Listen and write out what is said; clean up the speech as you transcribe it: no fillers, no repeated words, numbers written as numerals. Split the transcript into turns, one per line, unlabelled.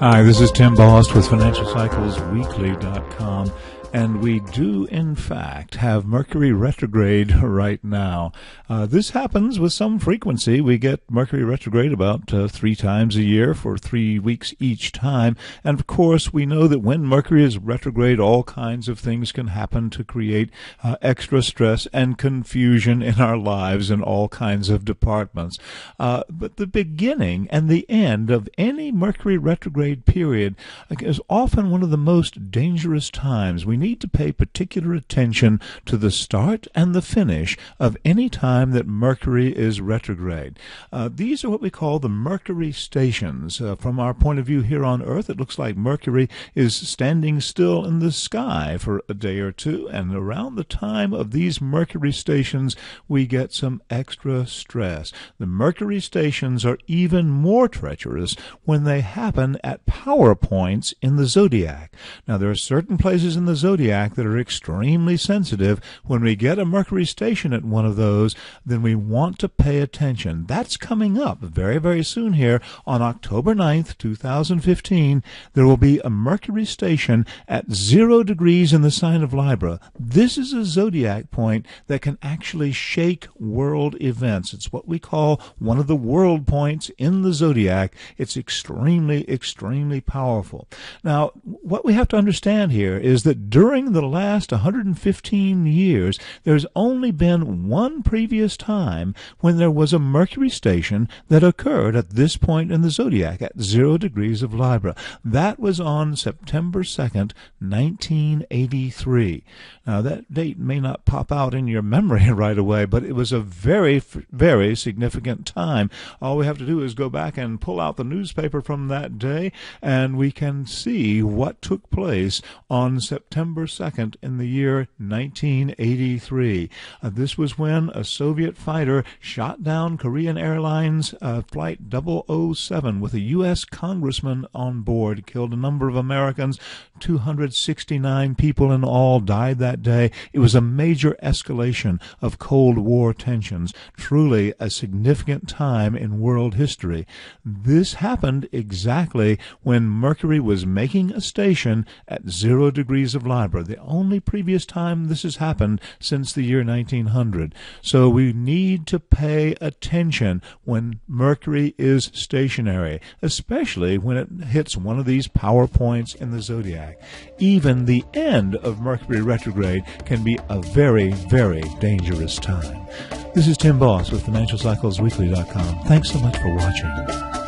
Hi, this is Tim Bost with FinancialCyclesWeekly.com, and we do, in fact, have Mercury Retrograde right now. This happens with some frequency. We get Mercury Retrograde about 3 times a year for 3 weeks each time. And, of course, we know that when Mercury is retrograde, all kinds of things can happen to create extra stress and confusion in our lives in all kinds of departments. But the beginning and the end of any Mercury retrograde period is often one of the most dangerous times. We need to pay particular attention to the start and the finish of any time that Mercury is retrograde. These are what we call the Mercury stations. From our point of view here on Earth, it looks like Mercury is standing still in the sky for a day or two, and around the time of these Mercury stations, we get some extra stress. The Mercury stations are even more treacherous when they happen at power points in the zodiac. Now, there are certain places in the zodiac that are extremely sensitive. When we get a Mercury station at one of those, then we want to pay attention. That's coming up very, very soon here on October 9th, 2015. There will be a Mercury station at 0 degrees in the sign of Libra. This is a zodiac point that can actually shake world events. It's what we call one of the world points in the zodiac. It's extremely, extremely powerful. Now, what we have to understand here is that during the last 115 years, there's only been one previous time when there was a Mercury station that occurred at this point in the zodiac at 0 degrees of Libra. That was on September 2nd, 1983. Now, that date may not pop out in your memory right away, but it was a very, very significant time. All we have to do is go back and pull out the newspaper from that day, and we can see what took place on September 2nd in the year 1983. This was when a Soviet fighter shot down Korean Airlines Flight 007 with a U.S. congressman on board, killed a number of Americans. 269 people in all died that day. It was a major escalation of Cold War tensions, truly a significant time in world history. This happened exactly when Mercury was making a station at 0 degrees of Libra, the only previous time this has happened since the year 1900. So we need to pay attention when Mercury is stationary, especially when it hits one of these power points in the zodiac. Even the end of Mercury retrograde can be a very, very dangerous time. This is Tim Bost with FinancialCyclesWeekly.com. Thanks so much for watching.